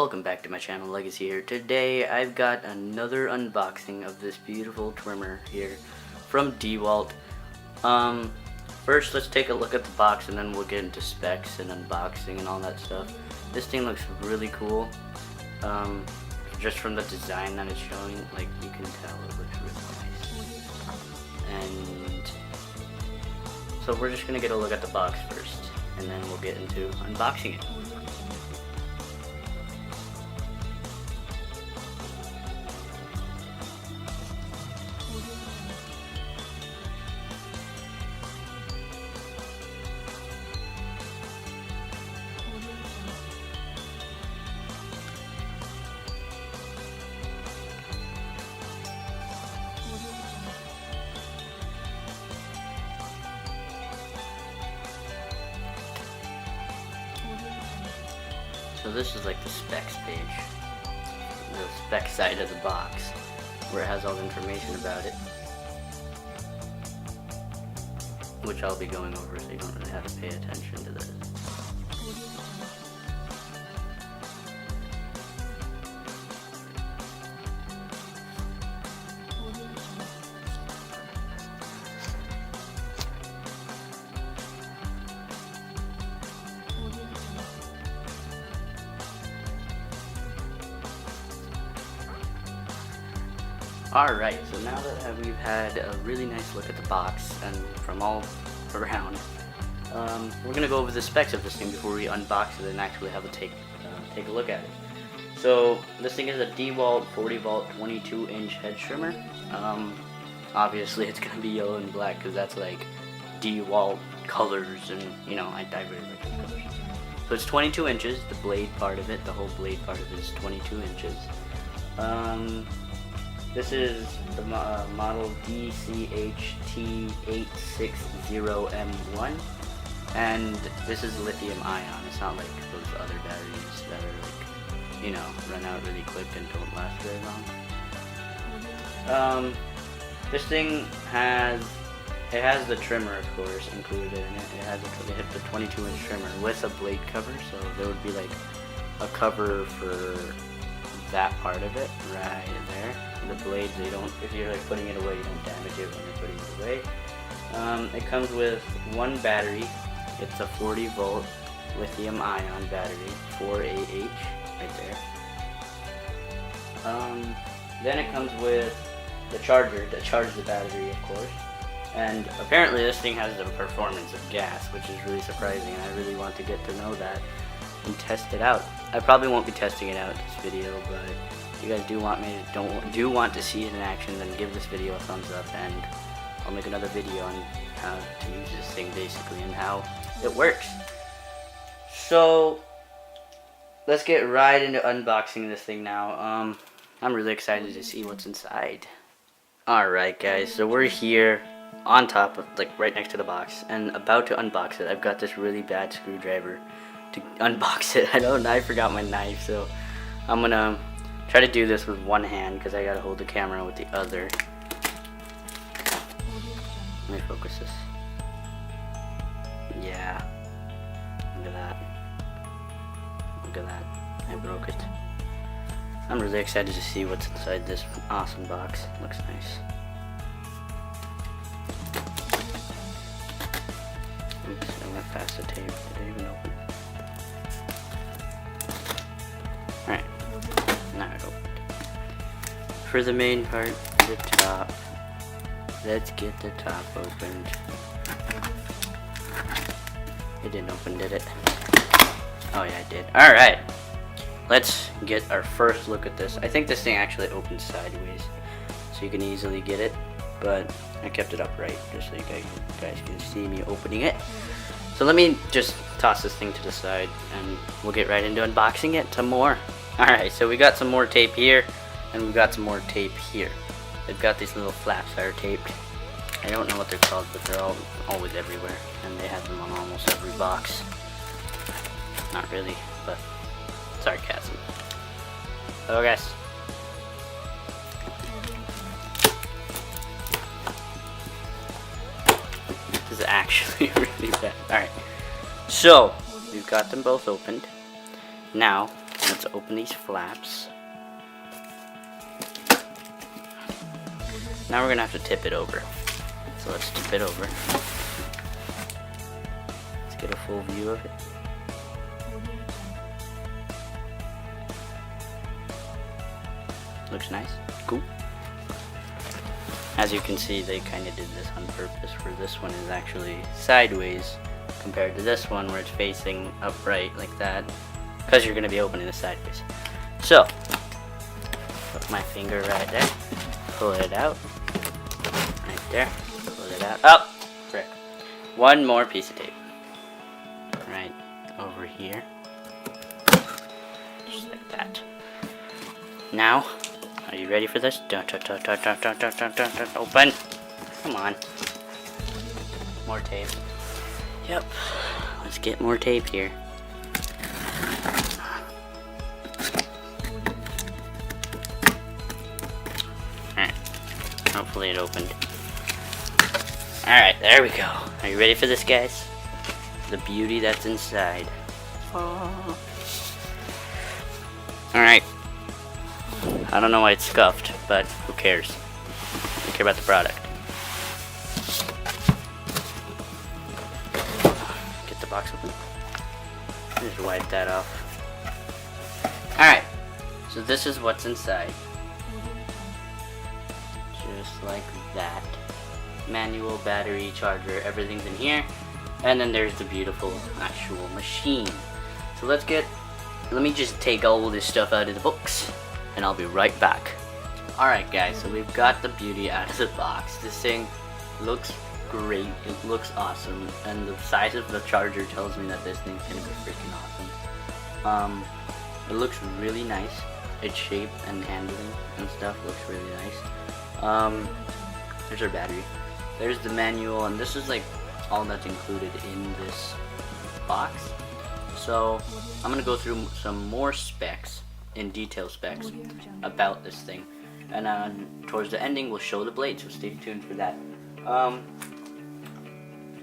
Welcome back to my channel, Legacy here. Today I've got another unboxing of this beautiful trimmer here from DeWALT. First let's take a look at the box and then we'll get into specs and unboxing and all that stuff. This thing looks really cool. Just from the design that it's showing, like you can tell it looks really nice. And so we're just gonna get a look at the box first and then we'll get into unboxing it. So this is like the specs page, the spec side of the box, where it has all the information about it, which I'll be going over so you don't really have to pay attention to this. Alright, so now that we've had a really nice look at the box and from all around, we're going to go over the specs of this thing before we unbox it and actually have a take a look at it. So this thing is a DeWALT 40 volt 22-inch hedge trimmer. Obviously it's going to be yellow and black because that's like DeWALT colors, and you know, I really like those colors. So it's 22 inches, the blade part of it, the whole blade part of it is 22 inches. This is the model DCHT860H1, and this is lithium ion. It's not like those other batteries that are like, you know, run out really quick and don't last very long. This thing has the trimmer, of course, included in it. It has the 22-inch trimmer with a blade cover, so there would be like a cover for that part of it right there. The blades, they don't, if you're like putting it away, you don't damage it when you're putting it away. It comes with one battery. It's a 40 volt lithium ion battery, 4AH right there. Then it comes with the charger to charge the battery, of course. And apparently this thing has the performance of gas, which is really surprising, and I really want to get to know that and test it out. I probably won't be testing it out in this video, but if you guys do want to see it in action, then give this video a thumbs up, and I'll make another video on how to use this thing basically and how it works. So let's get right into unboxing this thing now. I'm really excited to see what's inside. Alright guys, so we're here on top of, like, right next to the box and about to unbox it. I've got this really bad screwdriver to unbox it. I forgot my knife, so I'm gonna try to do this with one hand because I gotta hold the camera with the other. Let me focus this. Yeah. Look at that. Look at that. I broke it. I'm really excited to see what's inside this awesome box. Looks nice. Oops, I went past the tape. Did it even open? Alright. Now it opened. For the main part, the top. Let's get the top opened. It didn't open, did it? Oh yeah, it did. Alright. Let's get our first look at this. I think this thing actually opens sideways, so you can easily get it, but I kept it upright just so you guys can see me opening it. So let me just toss this thing to the side and we'll get right into unboxing it some more. Alright, so we got some more tape here and we've got some more tape here. They've got these little flaps that are taped. I don't know what they're called, but they're always everywhere, and they have them on almost every box. Not really, but sarcasm. Hello guys. This is actually really bad. Alright, so we've got them both opened. Now Let's open these flaps. Now we're gonna have to tip it over. So let's tip it over. Let's get a full view of it. Looks nice. Cool. As you can see, they kind of did this on purpose, where this one is actually sideways compared to this one where it's facing upright like that, because you're going to be opening this sideways. So, put my finger right there, pull it out, right there, pull it out. Oh, frick. One more piece of tape. Right over here. Just like that. Now, are you ready for this? Open. Come on. More tape. Yep. Let's get more tape here. Alright. Hopefully it opened. Alright, there we go. Are you ready for this, guys? The beauty that's inside. Oh. Alright. I don't know why it's scuffed, but who cares? I care about the product. Get the box open. Just wipe that off. Alright, so this is what's inside. Just like that. Manual, battery, charger, everything's in here. And then there's the beautiful actual machine. So let me just take all this stuff out of the box, and I'll be right back. Alright guys, so we've got the beauty out of the box. This thing looks great, it looks awesome, and the size of the charger tells me that this thing's gonna be freaking awesome. It looks really nice. Its shape and handling and stuff looks really nice. There's our battery. There's the manual, and this is like all that's included in this box. So I'm gonna go through some more specs, in detail specs, about this thing, and towards the ending we'll show the blade, so stay tuned for that.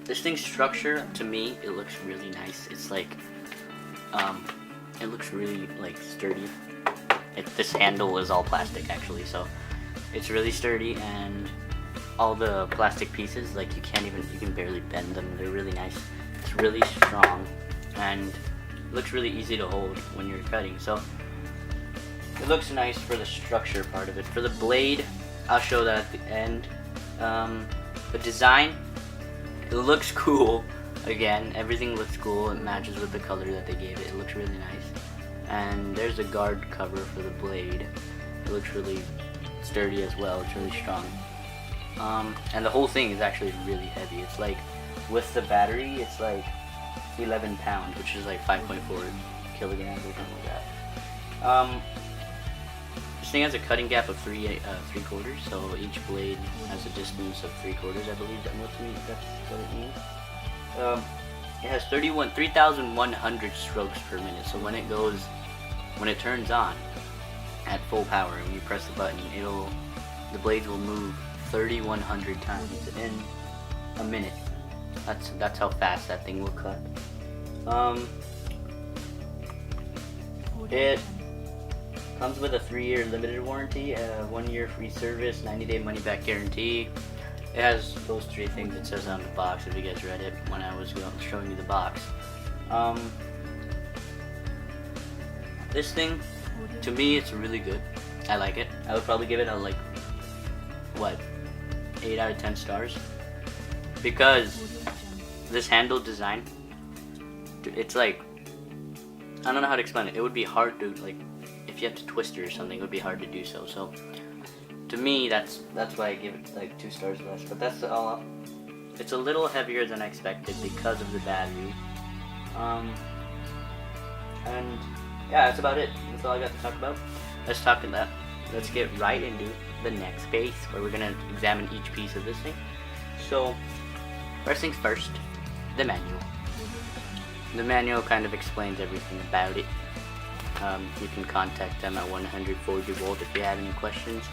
This thing's structure, to me, it looks really nice. It's like, it looks really like sturdy. This handle is all plastic actually, so it's really sturdy, and all the plastic pieces, like you can barely bend them. They're really nice. It's really strong, and it looks really easy to hold when you're cutting. So it looks nice for the structure part of it. For the blade, I'll show that at the end. The design, it looks cool. Again, everything looks cool. It matches with the color that they gave it. It looks really nice. And there's a guard cover for the blade. It looks really sturdy as well. It's really strong. And the whole thing is actually really heavy. It's like, with the battery, it's like 11 pounds, which is like 5.4 kilograms or something like that. This thing has a cutting gap of 3/4, so each blade has a distance of 3/4, I believe. That's what it means. It has 3,100 strokes per minute. So when it turns on at full power, when you press the button, the blades will move 3,100 times in a minute. That's how fast that thing will cut. It comes with a 3-year limited warranty, 1-year free service, 90-day money-back guarantee. It has those 3 things it says on the box, if you guys read it when I was showing you the box. This thing, to me, it's really good. I like it. I would probably give it a 8 out of 10 stars, because this handle design, it's like, I don't know how to explain it. It would be hard to, like, if you have to twist it or something, it would be hard to do so. So to me, that's why I give it like 2 stars less. But that's all. It's a little heavier than I expected because of the battery. And yeah, that's about it. That's all I got to talk about. Let's talk to that. Let's get right into the next phase, where we're gonna examine each piece of this thing. So first things first, the manual. The manual kind of explains everything about it. You can contact them at 140 DeWALT if you have any questions.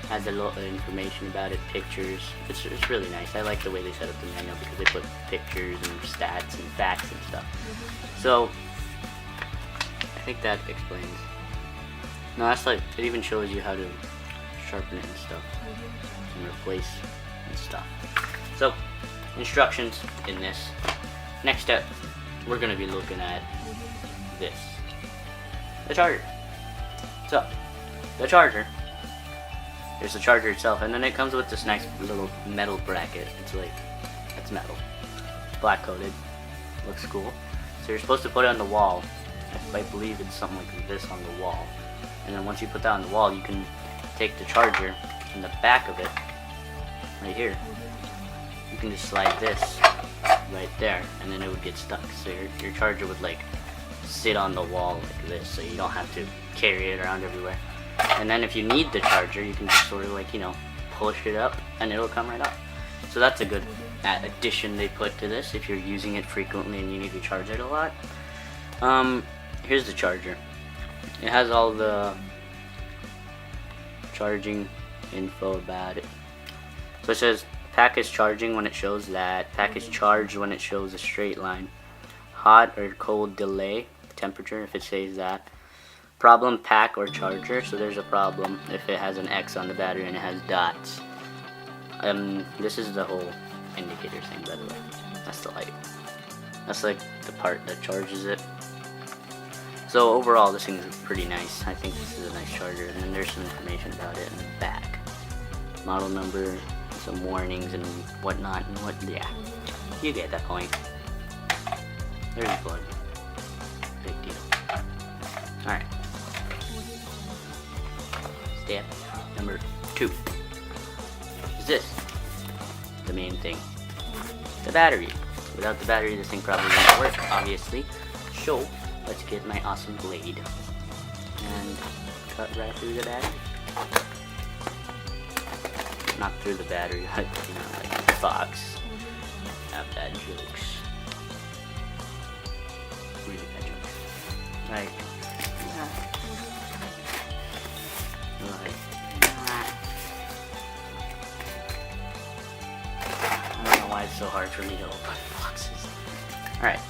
Has a lot of information about it, pictures. It's really nice. I like the way they set up the manual, because they put pictures and stats and facts and stuff. So think that explains. No, that's like, it even shows you how to sharpen it and stuff, and replace and stuff. So, instructions in this. Next step, we're going to be looking at this. The charger. So, the charger. There's the charger itself, and then it comes with this nice little metal bracket. It's like, it's metal. Black coated. Looks cool. So you're supposed to put it on the wall. I believe it's something like this on the wall. And then once you put that on the wall, you can take the charger in the back of it, right here. You can just slide this right there, and then it would get stuck. So your charger would like sit on the wall like this, so you don't have to carry it around everywhere. And then if you need the charger, you can just sort of like, you know, push it up and it'll come right up. So that's a good addition they put to this if you're using it frequently and you need to charge it a lot. Here's the charger. It has all the charging info about it. So it says pack is charging when it shows that, pack is charged when it shows a straight line, hot or cold delay, temperature if it says that, problem pack or charger, so there's a problem if it has an X on the battery and it has dots. This is the whole indicator thing, by the way. That's the light. That's like the part that charges it. So overall, this thing is pretty nice. I think this is a nice charger, and then there's some information about it in the back. Model number, some warnings and whatnot, and yeah, you get that point. There's the plug. Big deal. Alright. Step number 2 is this. The main thing. The battery. Without the battery, this thing probably won't work, obviously. So, let's get my awesome blade and cut right through the battery. Not through the battery, but, you know, like Fox. Not bad jokes. Really bad jokes. Like, I don't know why it's so hard for me to open boxes. Alright.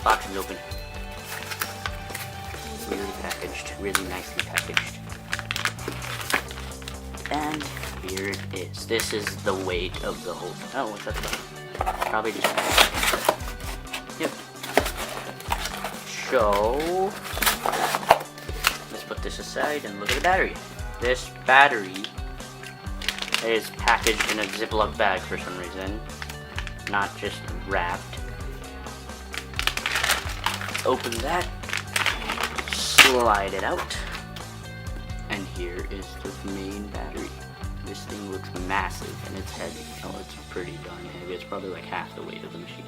Box is open. Really packaged. Really nicely packaged. And here it is. This is the weight of the whole thing. Oh, what's that about? Probably just... Yep. So... let's put this aside and look at the battery. This battery is packaged in a Ziploc bag for some reason. Not just wrapped. Open that. Slide it out. And here is the main battery. This thing looks massive and it's heavy. Oh, it's pretty darn heavy. It's probably like half the weight of the machine.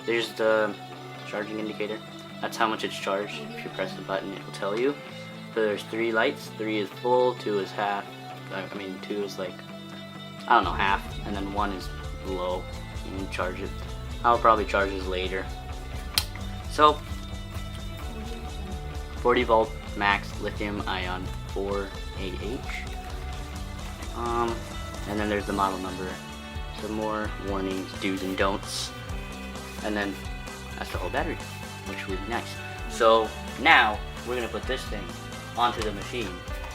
There's the charging indicator. That's how much it's charged. If you press the button, it will tell you. So there's 3 lights. 3 is full, 2 is half. 2 is like, I don't know, half. And then 1 is low. You can charge it. I'll probably charge this later. So, 40 volt max lithium ion 4AH. And then there's the model number. Some more warnings, do's and don'ts. And then that's the whole battery, which is really nice. So now we're gonna put this thing onto the machine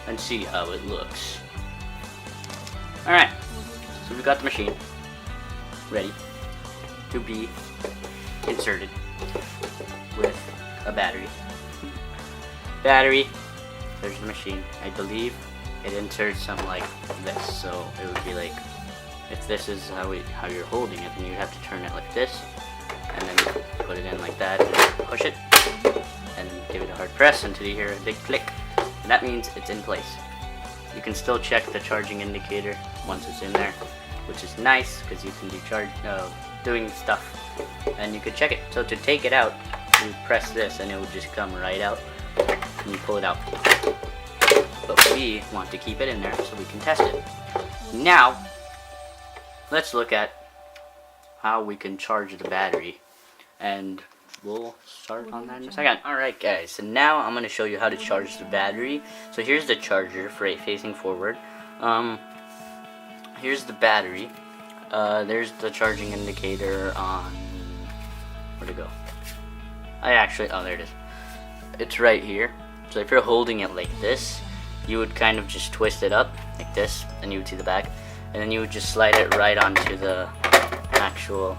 and see how it looks. Alright, so we've got the machine ready to be inserted with a battery. Battery, there's the machine. I believe it inserts something like this, so it would be like, if this is how you're holding it, then you have to turn it like this, and then put it in like that, and push it, and give it a hard press until you hear a big click, and that means it's in place. You can still check the charging indicator once it's in there, which is nice, because you can be doing stuff, and you could check it. So to take it out, you press this, and it will just come right out, and you pull it out. But we want to keep it in there so we can test it. Now, let's look at how we can charge the battery, and we'll start on that in a second. Alright guys, so now I'm going to show you how to charge the battery. So here's the charger for it facing forward. Here's the battery. There's the charging indicator on... where'd it go? Oh there it is. it's right here. So if you're holding it like this, you would kind of just twist it up like this, and you would see the back, and then you would just slide it right onto the actual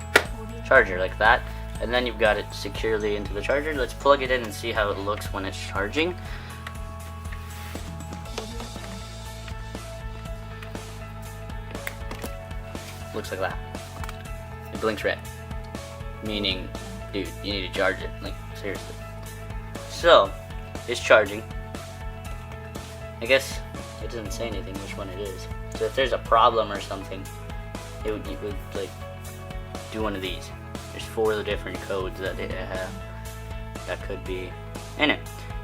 charger like that, and then you've got it securely into the charger. Let's plug it in and see how it looks when it's charging. Looks like that. It blinks red, meaning, dude, you need to charge it, like seriously. So it's charging. I guess it doesn't say anything which one it is. So if there's a problem or something, it would like do one of these. There's 4 different codes that it have that could be in it.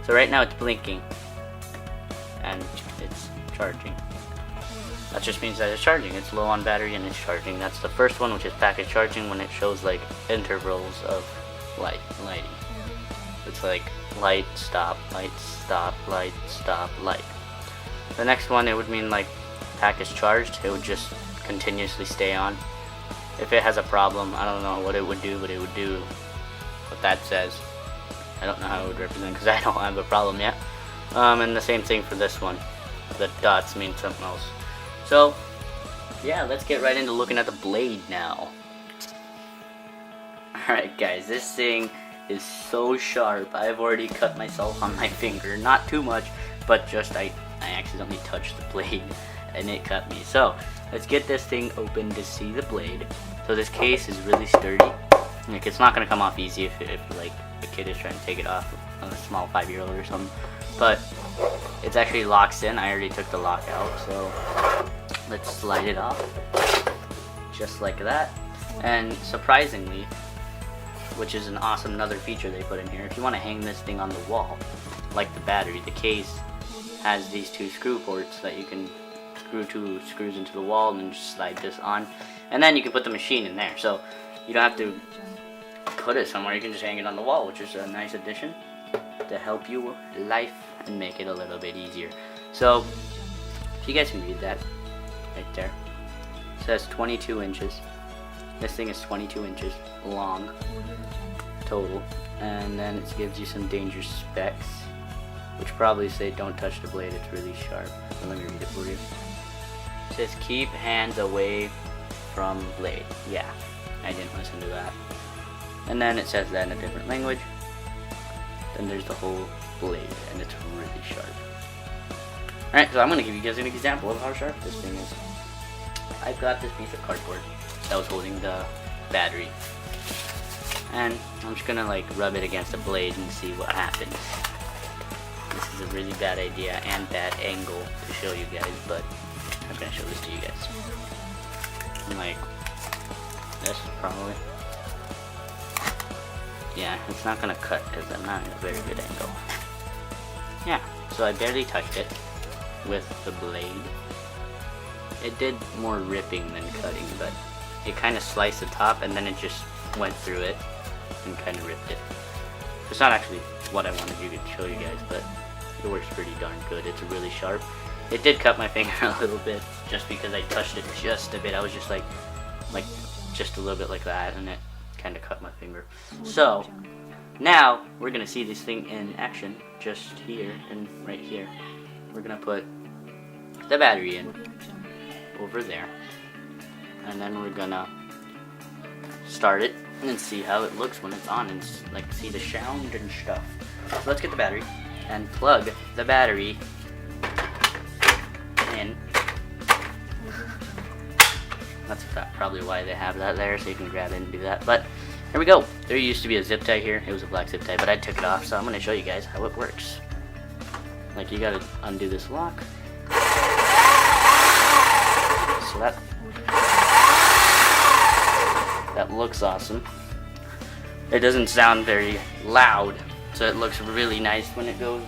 So right now it's blinking and it's charging. That just means that it's charging. It's low on battery and it's charging. That's the first one, which is package charging, when it shows like intervals of lighting. It's like light, stop, light, stop, light, stop, light. The next one, it would mean like package charged. It would just continuously stay on. If it has a problem, I don't know what it would do, but it would do what that says. I don't know how it would represent because I don't have a problem yet. And the same thing for this one. The dots mean something else. So yeah, let's get right into looking at the blade now. Alright guys, this thing is so sharp. I've already cut myself on my finger. Not too much, but just I accidentally touched the blade and it cut me. So let's get this thing open to see the blade. So this case is really sturdy. Like, it's not gonna come off easy if like a kid is trying to take it off, a small 5-year-old or something. But it's actually locks in. I already took the lock out, so let's slide it off just like that. And surprisingly, which is an awesome another feature they put in here, if you want to hang this thing on the wall like the battery, the case has these 2 screw ports that you can screw 2 screws into the wall and then just slide this on, and then you can put the machine in there, so you don't have to put it somewhere. You can just hang it on the wall, which is a nice addition to help you life and make it a little bit easier. So if you guys can read that right there, it says 22 inches. This thing is 22 inches long total, and then it gives you some danger specs, which probably say don't touch the blade, it's really sharp. So let me read it for you. It says keep hands away from blade. Yeah, I didn't listen to that. And then it says that in a different language. Then there's the whole blade, and it's really sharp. Alright, so I'm going to give you guys an example of how sharp this thing is. I've got this piece of cardboard that was holding the battery, and I'm just going to like rub it against the blade and see what happens. This is a really bad idea and bad angle to show you guys, but I'm going to show this to you guys. I'm like this probably. Yeah, it's not going to cut because I'm not in a very good angle. Yeah, so I barely touched it with the blade. It did more ripping than cutting, but it kind of sliced the top and then it just went through it and kind of ripped it. It's not actually what I wanted to show you guys, but it works pretty darn good. It's really sharp. It did cut my finger a little bit just because I touched it just a bit. I was just like just a little bit like that, and it kind of cut my finger. So now we're gonna see this thing in action just here and right here. We're gonna put the battery in over there, and then we're gonna start it and see how it looks when it's on and like see the sound and stuff. So let's get the battery and plug the battery in. That's probably why they have that there, so you can grab it and do that. But here we go. There used to be a zip tie here. It was a black zip tie, but I took it off, so I'm going to show you guys how it works. Like, you got to undo this lock. So that looks awesome. It doesn't sound very loud, so it looks really nice when it goes.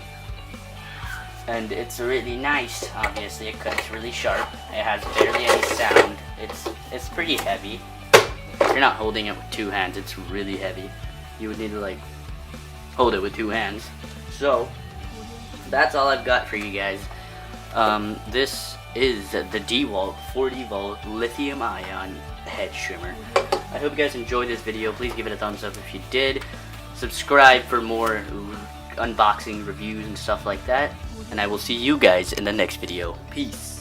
And it's really nice, obviously. It cuts really sharp. It has barely any sound. It's pretty heavy. If you're not holding it with 2 hands, it's really heavy. You would need to like hold it with 2 hands. So that's all I've got for you guys. This is the DeWALT 40 volt lithium ion hedge trimmer. I hope you guys enjoyed this video. Please give it a thumbs up if you did. Subscribe for more unboxing reviews and stuff like that. And I will see you guys in the next video. Peace.